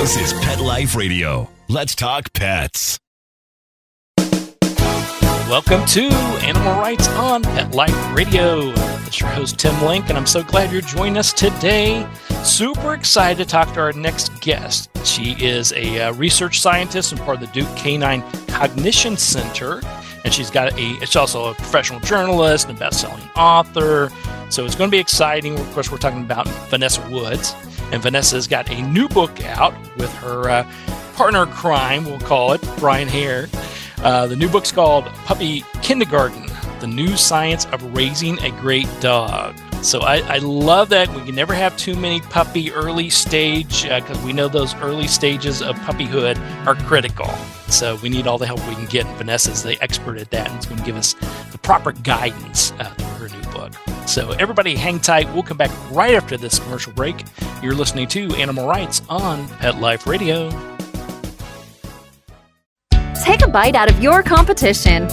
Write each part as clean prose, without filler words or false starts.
This is Pet Life Radio. Let's talk pets. Welcome to Animal Rights on Pet Life Radio. It's your host, Tim Link, and I'm so glad you're joining us today. Super excited to talk to our next guest. She is a research scientist and part of the Duke Canine Cognition Center. And she's also a professional journalist and a best-selling author. So it's going to be exciting. Of course, we're talking about Vanessa Woods. And Vanessa's got a new book out with her partner in crime, we'll call it, Brian Hare. The new book's called Puppy Kindergarten, The New Science of Raising a Great Dog. So I love that. We can never have too many puppy early stage because we know those early stages of puppyhood are critical. So we need all the help we can get. And Vanessa's the expert at that and is going to give us the proper guidance through her new book. So everybody hang tight. We'll come back right after this commercial break. You're listening to Animal Rights on Pet Life Radio. Take a bite out of your competition.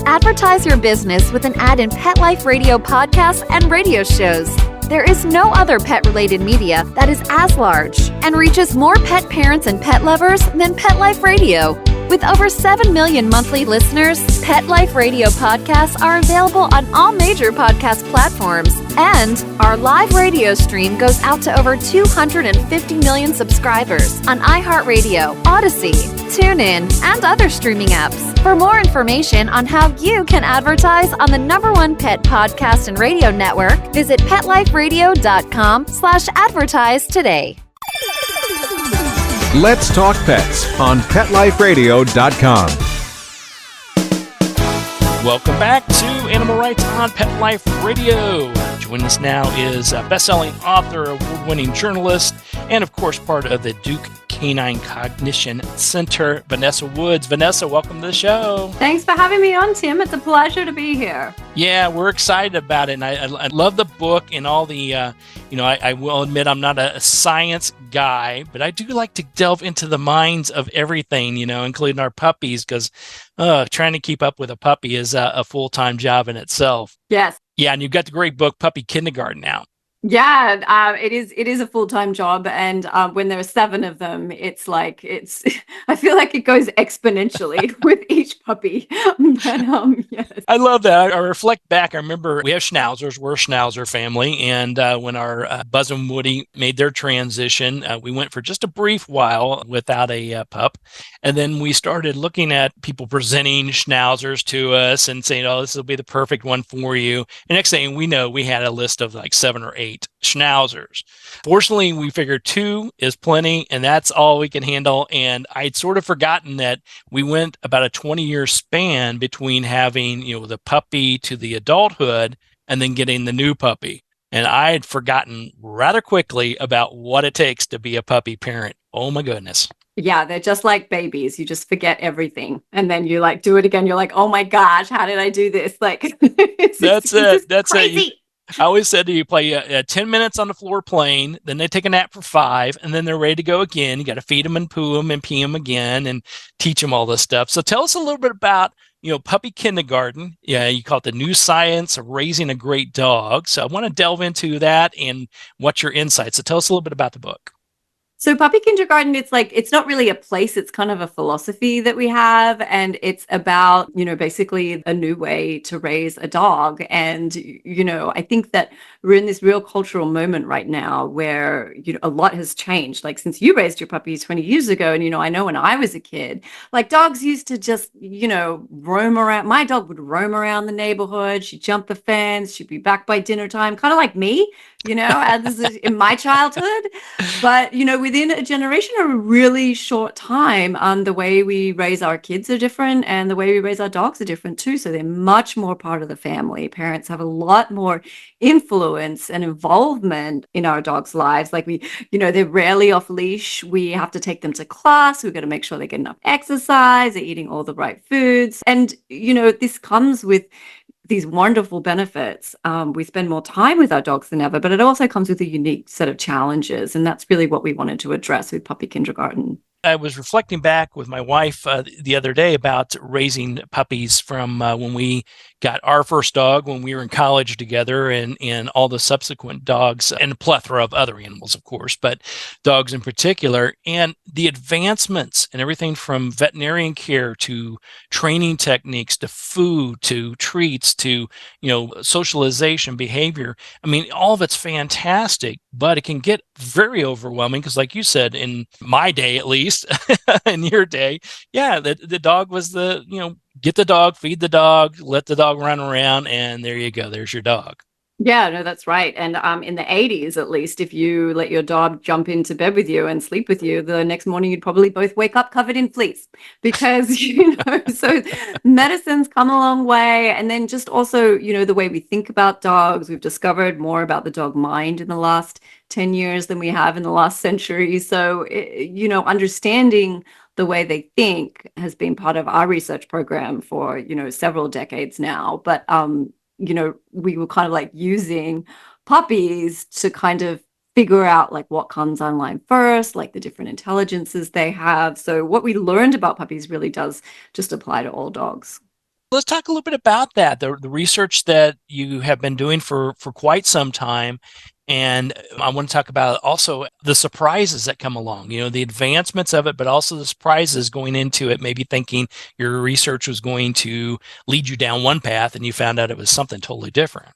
Advertise your business with an ad in Pet Life Radio podcasts and radio shows. There is no other pet-related media that is as large and reaches more pet parents and pet lovers than Pet Life Radio. With over 7 million monthly listeners, Pet Life Radio podcasts are available on all major podcast platforms. And our live radio stream goes out to over 250 million subscribers on iHeartRadio, Odyssey, TuneIn, and other streaming apps. For more information on how you can advertise on the #1 pet podcast and radio network, visit PetLifeRadio.com/advertise today. Let's Talk Pets on PetLifeRadio.com. Welcome back to Animal Rights on Pet Life Radio. Joining us now is a best-selling author, award-winning journalist, and of course part of the Duke Canine Cognition Center, Vanessa Woods. Vanessa, welcome to the show. Thanks for having me on, Tim. It's a pleasure to be here. Yeah, we're excited about it, and I love the book and all the, I will admit I'm not a science guy, but I do like to delve into the minds of everything, including our puppies, because trying to keep up with a puppy is a full-time job in itself. Yes. Yeah, and you've got the great book, Puppy Kindergarten, out. Yeah, it is a full-time job, and when there are 7 of them, I feel like it goes exponentially with each puppy. But yes. I love that. I reflect back. I remember we have schnauzers. We're a schnauzer family, and when our Buzz and Woody made their transition, we went for just a brief while without a pup, and then we started looking at people presenting schnauzers to us and saying, "Oh, this will be the perfect one for you." And next thing we know, we had a list of like 7 or 8 schnauzers. Fortunately, we figured 2 is plenty, and that's all we can handle. And I'd sort of forgotten that we went about a 20-year span between having, the puppy to the adulthood and then getting the new puppy. And I had forgotten rather quickly about what it takes to be a puppy parent. Oh my goodness. Yeah, they're just like babies. You just forget everything. And then you do it again. You're like, oh my gosh, how did I do this? That's crazy. it. I always said to you, play 10 minutes on the floor playing, then they take a nap for 5, and then they're ready to go again. You got to feed them and poo them and pee them again and teach them all this stuff. So tell us a little bit about, Puppy Kindergarten. Yeah, you call it the new science of raising a great dog. So I want to delve into that and what's your insights. So tell us a little bit about the book. So Puppy Kindergarten, it's not really a place, it's kind of a philosophy that we have. And it's about, basically a new way to raise a dog. And, I think that we're in this real cultural moment right now where, a lot has changed. Like since you raised your puppy 20 years ago, and, I know when I was a kid, dogs used to just, roam around. My dog would roam around the neighborhood. She'd jump the fence. She'd be back by dinner time, kind of like me, as in my childhood. But, within a generation or a really short time, the way we raise our kids are different and the way we raise our dogs are different too. So they're much more part of the family. Parents have a lot more influence and involvement in our dogs' lives. They're rarely off leash. We have to take them to class. We've got to make sure they get enough exercise, they're eating all the right foods. And, this comes with these wonderful benefits. We spend more time with our dogs than ever, but it also comes with a unique set of challenges. And that's really what we wanted to address with Puppy Kindergarten. I was reflecting back with my wife the other day about raising puppies from when we got our first dog when we were in college together, and all the subsequent dogs, and a plethora of other animals, of course, but dogs in particular, and the advancements and everything from veterinarian care to training techniques to food to treats to, socialization, behavior. I mean, all of it's fantastic, but it can get very overwhelming because, like you said, in my day at least, in your day, yeah, the dog was get the dog, feed the dog, let the dog run around, and there you go. There's your dog. Yeah, no, that's right. And in the 80s, at least, if you let your dog jump into bed with you and sleep with you, the next morning you'd probably both wake up covered in fleas because, so medicine's come a long way. And then just also, the way we think about dogs, we've discovered more about the dog mind in the last 10 years than we have in the last century. So, understanding the way they think has been part of our research program for, several decades now. But, we were kind of like using puppies to kind of figure out like what comes online first, like the different intelligences they have. So what we learned about puppies really does just apply to all dogs. Let's talk a little bit about that, the research that you have been doing for quite some time. And I want to talk about also the surprises that come along, the advancements of it, but also the surprises going into it, maybe thinking your research was going to lead you down one path and you found out it was something totally different.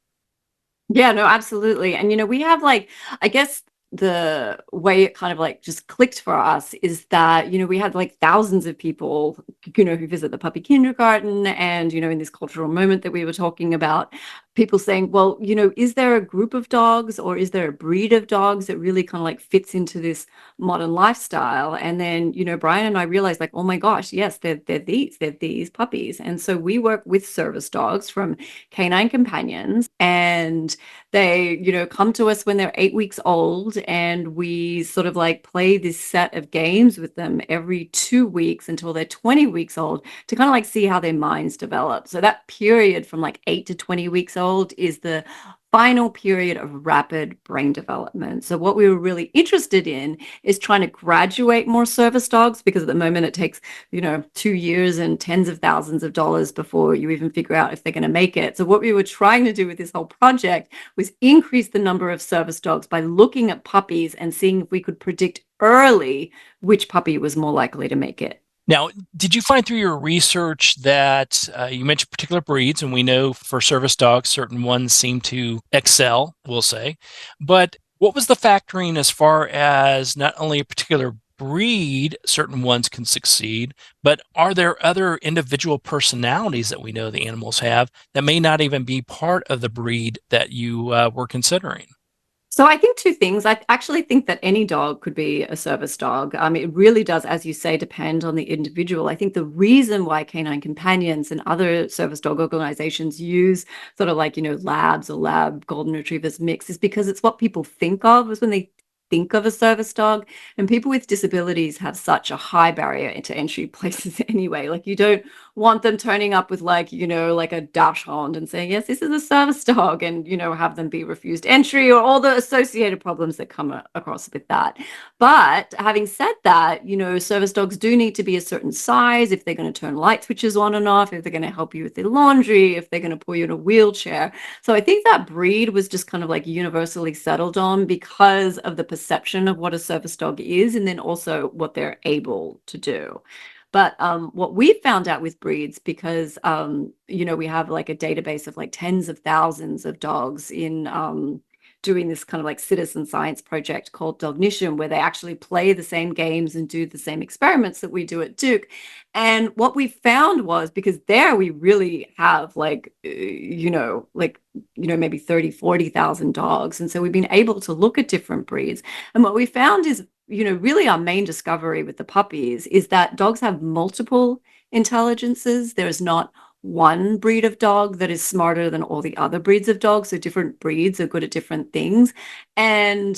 Yeah, no, absolutely. And, we have like, I guess the way it kind of like just clicked for us is that, we had like thousands of people, who visit the puppy kindergarten and, in this cultural moment that we were talking about, people saying, well, is there a group of dogs or is there a breed of dogs that really kind of like fits into this modern lifestyle? And then, Brian and I realized like, oh my gosh, yes, they're these puppies. And so we work with service dogs from canine companions, and they, come to us when they're 8 weeks old, and we sort of like play this set of games with them every 2 weeks until they're 20 weeks old to kind of like see how their minds develop. So that period from like 8 to 20 weeks old is the final period of rapid brain development. So what we were really interested in is trying to graduate more service dogs, because at the moment it takes, 2 years and tens of thousands of dollars before you even figure out if they're going to make it. So what we were trying to do with this whole project was increase the number of service dogs by looking at puppies and seeing if we could predict early which puppy was more likely to make it. Now, did you find through your research that you mentioned particular breeds, and we know for service dogs, certain ones seem to excel, we'll say, but what was the factoring as far as not only a particular breed, certain ones can succeed, but are there other individual personalities that we know the animals have that may not even be part of the breed that you were considering? So I think two things. I actually think that any dog could be a service dog. It really does, as you say, depend on the individual. I think the reason why canine companions and other service dog organizations use sort of like, labs or lab golden retrievers mix is because it's what people think of is when they think of a service dog. And people with disabilities have such a high barrier into entry places anyway. Like you don't want them turning up with like, like a dachshund and saying, yes, this is a service dog, and, have them be refused entry or all the associated problems that come across with that. But having said that, service dogs do need to be a certain size if they're going to turn light switches on and off, if they're going to help you with the laundry, if they're going to pull you in a wheelchair. So I think that breed was just kind of like universally settled on because of the perception of what a service dog is, and then also what they're able to do. But what we found out with breeds, because, we have like a database of like tens of thousands of dogs in doing this kind of like citizen science project called Dognition, where they actually play the same games and do the same experiments that we do at Duke. And what we found was, because there we really have like, maybe 30, 40,000 dogs. And so we've been able to look at different breeds. And what we found is, really our main discovery with the puppies is that dogs have multiple intelligences. There is not one breed of dog that is smarter than all the other breeds of dogs. So different breeds are good at different things. And,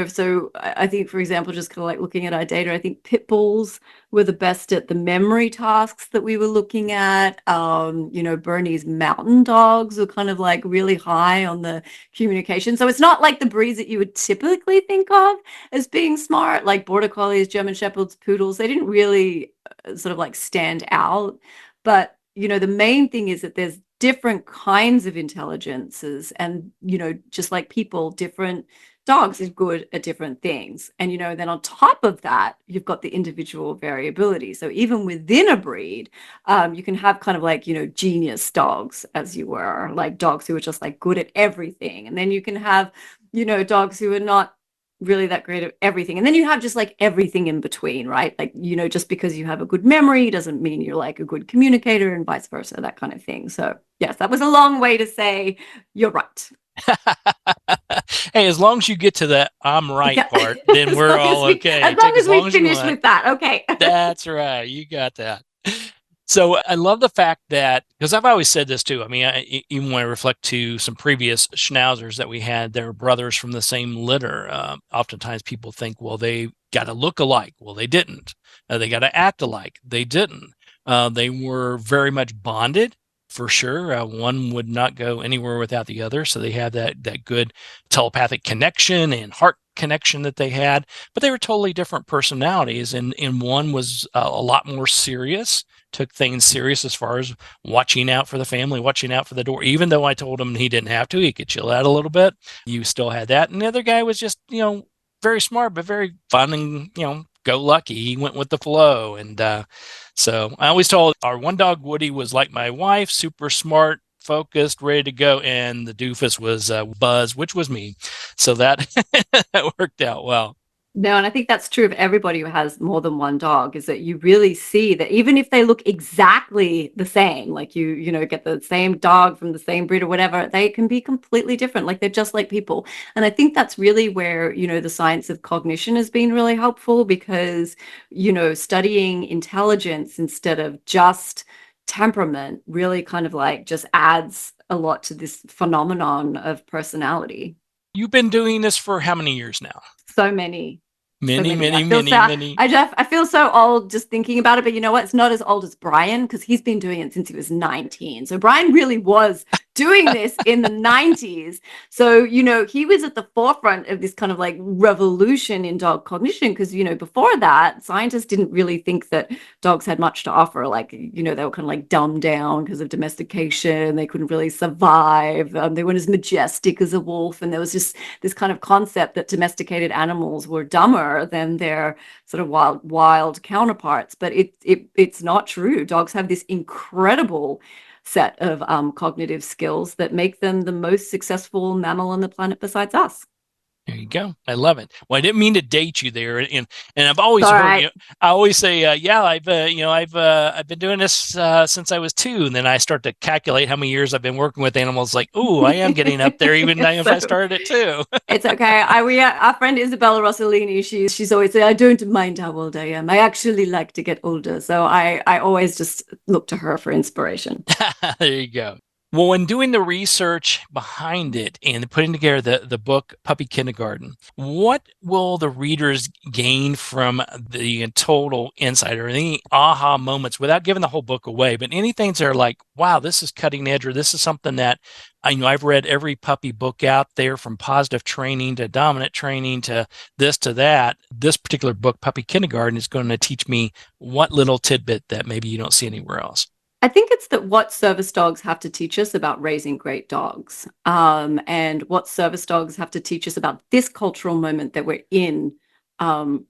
so I think, for example, just kind of like looking at our data, I think pit bulls were the best at the memory tasks that we were looking at. Bernese mountain dogs were kind of like really high on the communication. So it's not like the breeds that you would typically think of as being smart, like border collies, German shepherds, poodles. They didn't really sort of like stand out. But, the main thing is that there's different kinds of intelligences, and, just like people, different dogs are good at different things. And, then on top of that, you've got the individual variability. So even within a breed, you can have kind of like, genius dogs, as you were, like dogs who are just like good at everything. And then you can have, dogs who are not really that great at everything. And then you have just like everything in between, right? Like, just because you have a good memory doesn't mean you're like a good communicator, and vice versa, that kind of thing. So yes, that was a long way to say you're right. Hey, as long as you get to the I'm right part, then we're all okay. As long as we finish with that. Okay. That's right. You got that. So I love the fact that, because I've always said this too. I mean, even when I reflect to some previous schnauzers that we had, they're brothers from the same litter. Oftentimes people think, well, they got to look alike. Well, they didn't. They got to act alike. They didn't. They were very much bonded. For sure. One would not go anywhere without the other. So they had that good telepathic connection and heart connection that they had, but they were totally different personalities. And one was a lot more serious, took things serious as far as watching out for the family, watching out for the door. Even though I told him he didn't have to, he could chill out a little bit. You still had that. And the other guy was just, very smart, but very fun and, go lucky. He went with the flow. And so I always told our one dog, Woody, was like my wife, super smart, focused, ready to go. And the doofus was Buzz, which was me. So that, that worked out well. No, and I think that's true of everybody who has more than one dog, is that you really see that even if they look exactly the same, like you get the same dog from the same breed or whatever, they can be completely different. Like they're just like people. And I think that's really where, the science of cognition has been really helpful, because, studying intelligence instead of just temperament really kind of like just adds a lot to this phenomenon of personality. You've been doing this for how many years now? So many. Many. I feel so old just thinking about it, but you know what? It's not as old as Brian, because he's been doing it since he was 19. So Brian really was doing this in the 90s. So, he was at the forefront of this kind of like revolution in dog cognition, because, before that, scientists didn't really think that dogs had much to offer. Like, they were kind of like dumbed down because of domestication. They couldn't really survive. They weren't as majestic as a wolf. And there was just this kind of concept that domesticated animals were dumber than their sort of wild counterparts. But it's not true. Dogs have this incredible set of cognitive skills that make them the most successful mammal on the planet besides us. There you go. I love it. Well, I didn't mean to date you there, and I've always heard, I always say, I've been doing this since I was 2, and then I start to calculate how many years I've been working with animals. Like, oh, I am getting up there, even if I started at 2. It's okay. Our friend Isabella Rossellini, she's always saying, I don't mind how old I am. I actually like to get older, so I always just look to her for inspiration. There you go. Well, when doing the research behind it and putting together the book, Puppy Kindergarten, what will the readers gain from the total insight, or any aha moments, without giving the whole book away, but anything that are like, wow, this is cutting edge, or this is something that I've read every puppy book out there, from positive training to dominant training to this to that. This particular book, Puppy Kindergarten, is going to teach me what little tidbit that maybe you don't see anywhere else. I think it's that what service dogs have to teach us about raising great dogs, and what service dogs have to teach us about this cultural moment that we're in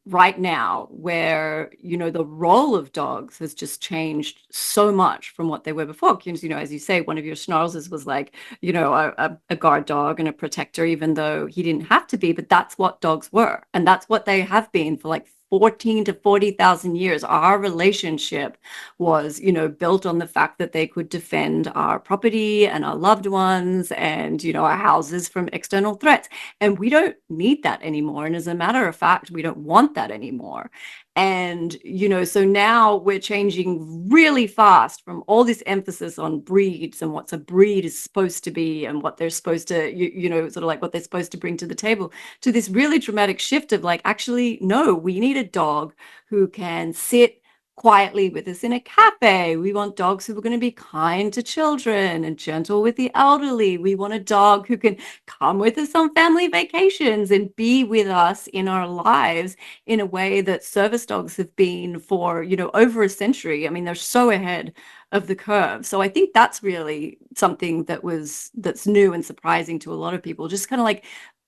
right now, where, the role of dogs has just changed so much from what they were before. As you say, one of your schnauzers was like, a guard dog and a protector, even though he didn't have to be, but that's what dogs were. And that's what they have been for like 14 to 40,000 years. Our relationship was, built on the fact that they could defend our property and our loved ones and, our houses from external threats. And we don't need that anymore. And as a matter of fact, we don't want that anymore. And, so now we're changing really fast from all this emphasis on breeds and what's a breed is supposed to be and what they're supposed to, sort of like what they're supposed to bring to the table, to this really dramatic shift of like, actually, no, we need a dog who can sit quietly with us in a cafe. We want dogs who are going to be kind to children and gentle with the elderly. We want a dog who can come with us on family vacations and be with us in our lives in a way that service dogs have been for, over a century. I mean, they're so ahead of the curve. So I think that's really something that's new and surprising to a lot of people. Just kind of like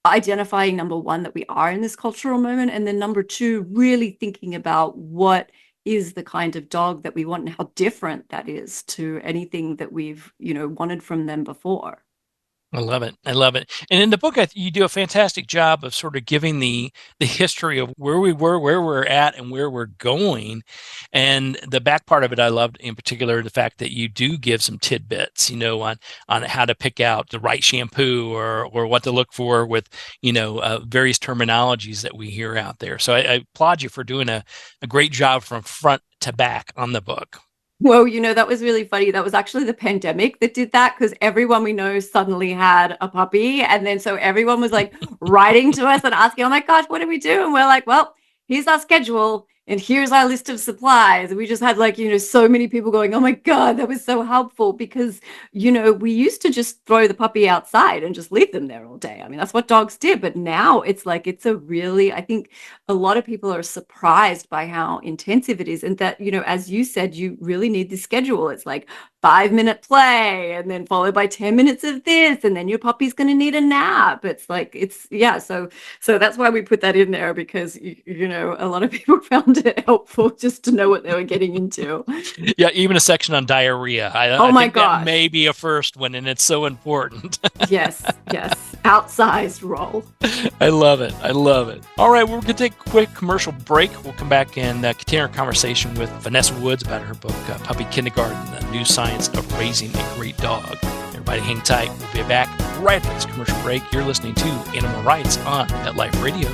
identifying, number one, that we are in this cultural moment, and then number two, really thinking about what is the kind of dog that we want and how different that is to anything that we've, wanted from them before. I love it. I love it. And in the book, you do a fantastic job of sort of giving the history of where we were, where we're at, and where we're going. And the back part of it, I loved in particular the fact that you do give some tidbits, on how to pick out the right shampoo or what to look for with, various terminologies that we hear out there. So I applaud you for doing a great job from front to back on the book. Well, that was really funny. That was actually the pandemic that did that, because everyone we know suddenly had a puppy. And then so everyone was like writing to us and asking, oh my gosh, what do we do? And we're like, well, here's our schedule and here's our list of supplies. And we just had like, so many people going, oh my God, that was so helpful, because, we used to just throw the puppy outside and just leave them there all day. I mean, that's what dogs did. But now it's like, I think a lot of people are surprised by how intensive it is. And that, as you said, you really need the schedule. It's like 5-minute play and then followed by 10 minutes of this. And then your puppy's going to need a nap. It's like, so that's why we put that in there, because, a lot of people found it helpful just to know what they were getting into. Yeah, even a section on diarrhea. I think that may be a first one, and it's so important. Yes. Outsized role. I love it. All right, we're going to take a quick commercial break. We'll come back and continue our conversation with Vanessa Woods about her book, Puppy Kindergarten, The New Science of Raising a Great Dog. Everybody hang tight. We'll be back right after this commercial break. You're listening to Animal Rights on Pet Life Radio.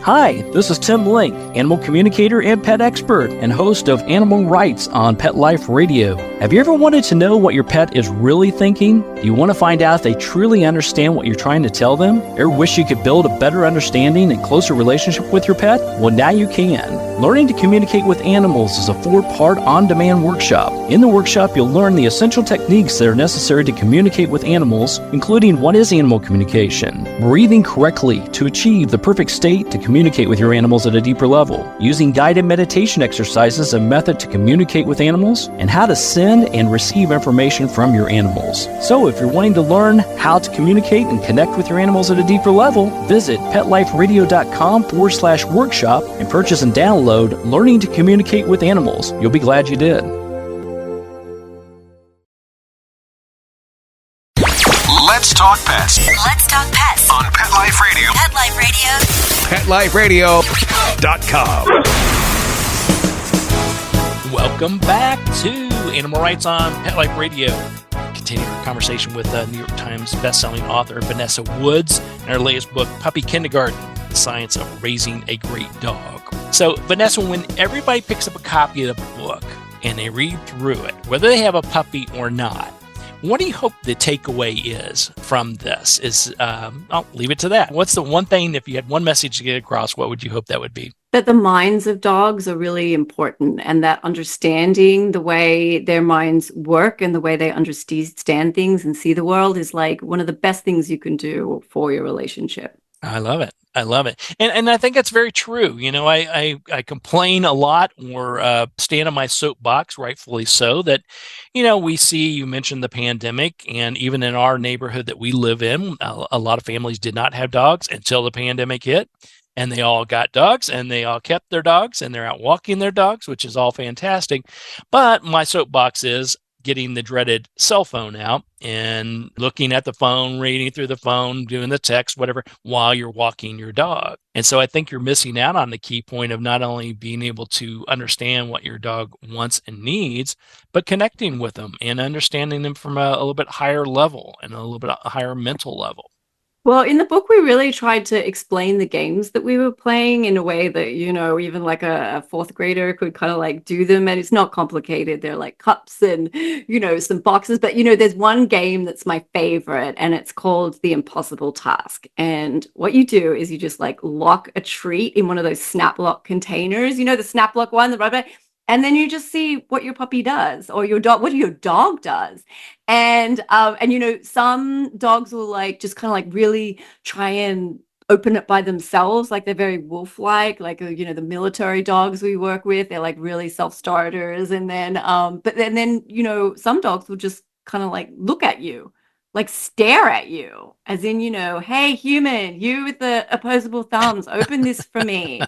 Hi, this is Tim Link, animal communicator and pet expert and host of Animal Rights on Pet Life Radio. Have you ever wanted to know what your pet is really thinking? Do you want to find out if they truly understand what you're trying to tell them? Or wish you could build a better understanding and closer relationship with your pet? Well, now you can. Learning to Communicate with Animals is a 4-part on-demand workshop. In the workshop, you'll learn the essential techniques that are necessary to communicate with animals, including what is animal communication, breathing correctly to achieve the perfect state to communicate with your animals at a deeper level, using guided meditation exercises, a method to communicate with animals, and how to send and receive information from your animals. So if you're wanting to learn how to communicate and connect with your animals at a deeper level, visit PetLifeRadio.com/workshop and purchase and download Learning to Communicate with Animals. You'll be glad you did. Let's talk pets. Let's talk pets On Pet Life Radio. Pet Life Radio. PetLifeRadio.com. Welcome back to Animal Rights on Pet Life Radio. Continue our conversation with New York Times bestselling author Vanessa Woods and her latest book, Puppy Kindergarten, The Science of Raising a Great Dog. So, Vanessa, when everybody picks up a copy of the book and they read through it, whether they have a puppy or not, what do you hope the takeaway is from this? I'll leave it to that. What's the one thing, if you had one message to get across, what would you hope that would be? That the minds of dogs are really important, and that understanding the way their minds work and the way they understand things and see the world is like one of the best things you can do for your relationship. I love it. And I think that's very true. I complain a lot or stand on my soapbox, rightfully so, that, we see, you mentioned the pandemic, and even in our neighborhood that we live in, a lot of families did not have dogs until the pandemic hit, and they all got dogs and they all kept their dogs and they're out walking their dogs, which is all fantastic. But my soapbox is, getting the dreaded cell phone out and looking at the phone, reading through the phone, doing the text, whatever, while you're walking your dog. And so I think you're missing out on the key point of not only being able to understand what your dog wants and needs, but connecting with them and understanding them from a little bit higher level and a little bit higher mental level. Well, in the book, we really tried to explain the games that we were playing in a way that, even like a fourth grader could kind of like do them. And it's not complicated. They're like cups and, some boxes. But, there's one game that's my favorite, and it's called The Impossible Task. And what you do is you just like lock a treat in one of those snap lock containers, the snap lock one, the rubber. And then you just see what your puppy does or what your dog does. And some dogs will like just kind of like really try and open it by themselves. Like they're very wolf-like, like, the military dogs we work with, they're like really self-starters. And then, but then, some dogs will just kind of like look at you, like stare at you as in, hey, human, you with the opposable thumbs, open this for me.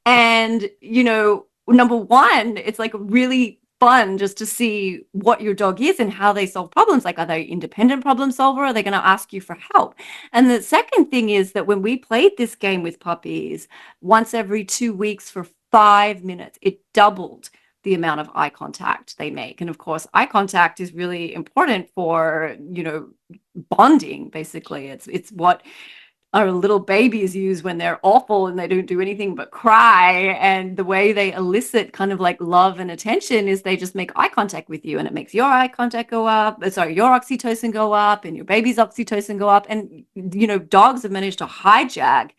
And, number one, it's like really fun just to see what your dog is and how they solve problems. Like, are they independent problem solver? Are they going to ask you for help? And the second thing is that when we played this game with puppies, once every 2 weeks for 5 minutes, it doubled the amount of eye contact they make. And of course, eye contact is really important for, bonding, basically. It's what our little babies use when they're awful and they don't do anything but cry. And the way they elicit kind of like love and attention is they just make eye contact with you, and it makes your eye contact go up. Your oxytocin go up and your baby's oxytocin go up. And, dogs have managed to hijack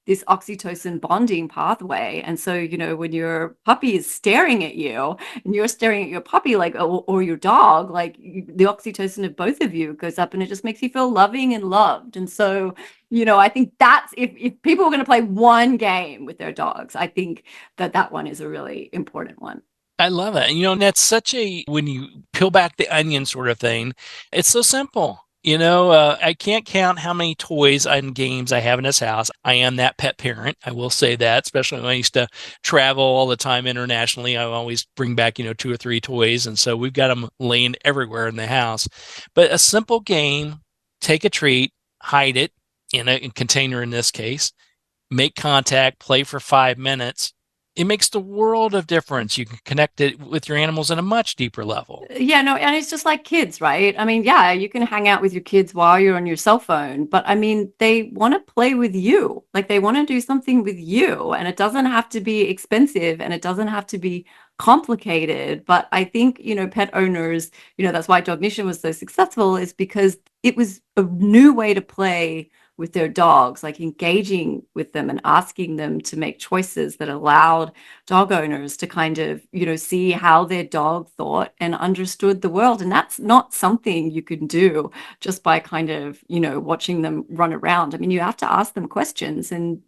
this oxytocin bonding pathway. And so, when your puppy is staring at you and you're staring at your puppy, like, or your dog, like the oxytocin of both of you goes up, and it just makes you feel loving and loved. And so, I think that's, if people are going to play one game with their dogs, I think that one is a really important one. I love it. And that's such when you peel back the onion sort of thing, it's so simple. I can't count how many toys and games I have in this house. I am that pet parent. I will say that, especially when I used to travel all the time internationally. I always bring back, 2 or 3 toys. And so we've got them laying everywhere in the house. But a simple game, take a treat, hide it in a container in this case, make contact, play for 5 minutes. It makes the world of difference. You can connect it with your animals at a much deeper level. Yeah, no, and it's just like kids, right? I mean, yeah, you can hang out with your kids while you're on your cell phone, but I mean, they want to play with you. Like they want to do something with you, and it doesn't have to be expensive and it doesn't have to be complicated. But I think, pet owners, that's why Dognition was so successful, is because it was a new way to play with their dogs, like engaging with them and asking them to make choices that allowed dog owners to kind of, see how their dog thought and understood the world. And that's not something you can do just by kind of, watching them run around. I mean, you have to ask them questions and,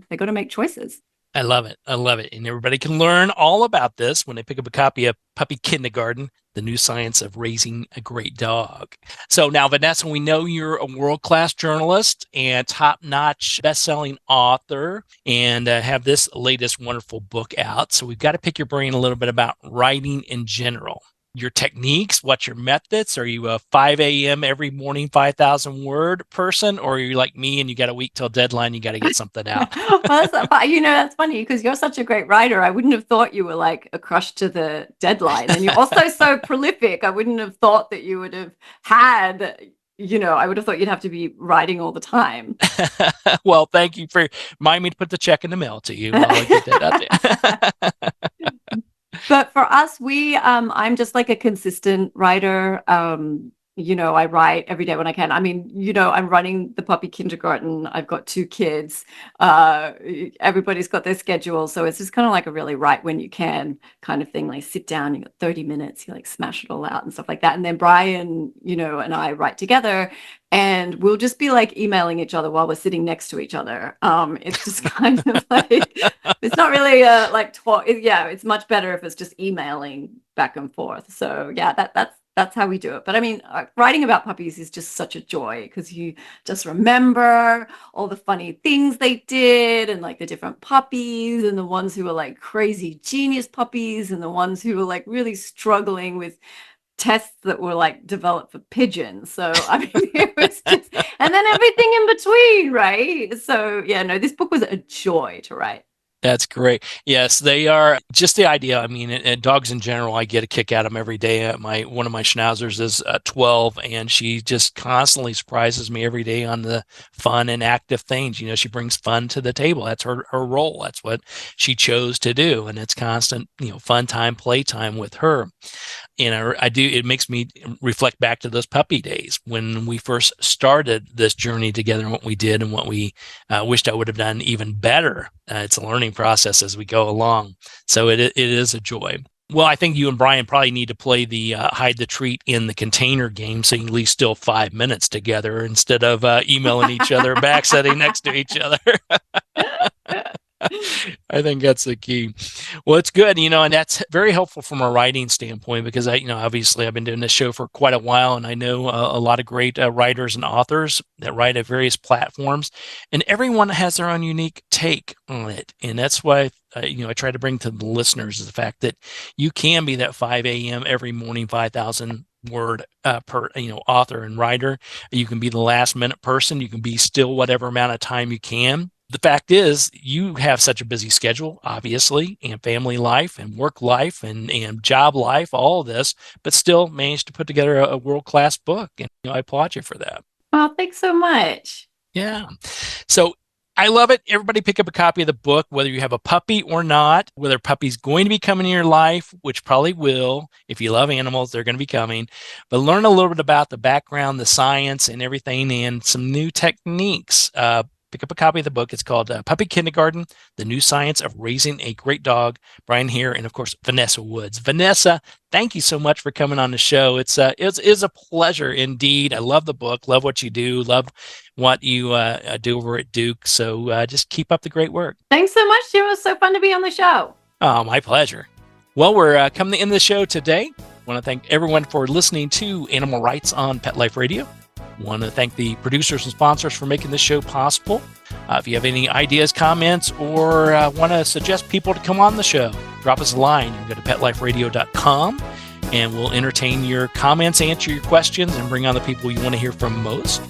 they got to make choices. I love it. I love it. And everybody can learn all about this when they pick up a copy of Puppy Kindergarten, The New Science of Raising a Great Dog. So now, Vanessa, we know you're a world-class journalist and top-notch best-selling author and have this latest wonderful book out. So we've got to pick your brain a little bit about writing in general. Your techniques, what's your methods? Are you a 5 a.m. every morning, 5,000 word person? Or are you like me and you got a week till deadline, you got to get something out? Well, that's funny because you're such a great writer. I wouldn't have thought you were like a crush to the deadline. And you're also so prolific. I wouldn't have thought that you would have had, I would have thought you'd have to be writing all the time. Well, thank you for reminding me to put the check in the mail to you. While I get that out there. But for us, I'm just like a consistent writer. I write every day when I can. I mean, I'm running the puppy kindergarten. I've got 2 kids. Everybody's got their schedule. So it's just kind of like a really write when you can kind of thing. Like sit down, you got 30 minutes, you like smash it all out and stuff like that. And then Brian, and I write together. And we'll just be like emailing each other while we're sitting next to each other. It's just kind of like, it's not really like talk. It's much better if it's just emailing back and forth. So yeah, that's how we do it. But I mean, writing about puppies is just such a joy because you just remember all the funny things they did and like the different puppies and the ones who were like crazy genius puppies and the ones who were like really struggling with tests that were like developed for pigeons. So I mean, it was just, and then everything in between, right? So yeah, no, this book was a joy to write. That's great. Yes, they are. Just the idea. I mean, dogs in general, I get a kick out of them every day. One of my schnauzers is 12, and she just constantly surprises me every day on the fun and active things. You know, she brings fun to the table. That's her role. That's what she chose to do, and it's constant, fun time, play time with her. It makes me reflect back to those puppy days when we first started this journey together, and what we did and what we wished I would have done even better. It's a learning process as we go along. So it is a joy. Well, I think you and Brian probably need to play the hide the treat in the container game so you can at least still 5 minutes together instead of emailing each other back, sitting next to each other. I think that's the key. Well, it's good, and that's very helpful from a writing standpoint because obviously I've been doing this show for quite a while, and I know a lot of great writers and authors that write at various platforms, and everyone has their own unique take on it. And that's why I try to bring to the listeners is the fact that you can be that 5 a.m. every morning, 5,000 word per author and writer. You can be the last minute person. You can be still whatever amount of time you can. The fact is, you have such a busy schedule, obviously, and family life and work life and job life, all of this, but still managed to put together a world-class book. And I applaud you for that. Oh, thanks so much. Yeah. So I love it. Everybody pick up a copy of the book, whether you have a puppy or not, whether a puppy's going to be coming in your life, which probably will. If you love animals, they're going to be coming. But learn a little bit about the background, the science, and everything, and some new techniques. Pick up a copy of the book. It's called Puppy Kindergarten, The New Science of Raising a Great Dog. Brian Hare and, of course, Vanessa Woods. Vanessa, thank you so much for coming on the show. It's a pleasure indeed. I love the book, love what you do, love what you do over at Duke. So just keep up the great work. Thanks so much, Jim. It was so fun to be on the show. Oh, my pleasure. Well, we're coming to the end of the show today. I want to thank everyone for listening to Animal Rights on Pet Life Radio. Want to thank the producers and sponsors for making this show possible. If you have any ideas, comments, or want to suggest people to come on the show, drop us a line. You can go to PetLifeRadio.com, and we'll entertain your comments, answer your questions, and bring on the people you want to hear from most.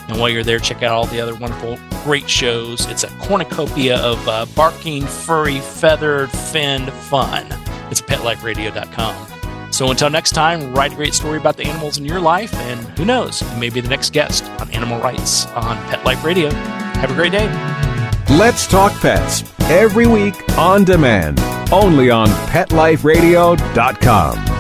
And while you're there, check out all the other wonderful, great shows. It's a cornucopia of barking, furry, feathered, finned fun. It's PetLifeRadio.com. So until next time, write a great story about the animals in your life, and who knows, you may be the next guest on Animal Rights on Pet Life Radio. Have a great day. Let's Talk Pets, every week on demand, only on PetLifeRadio.com.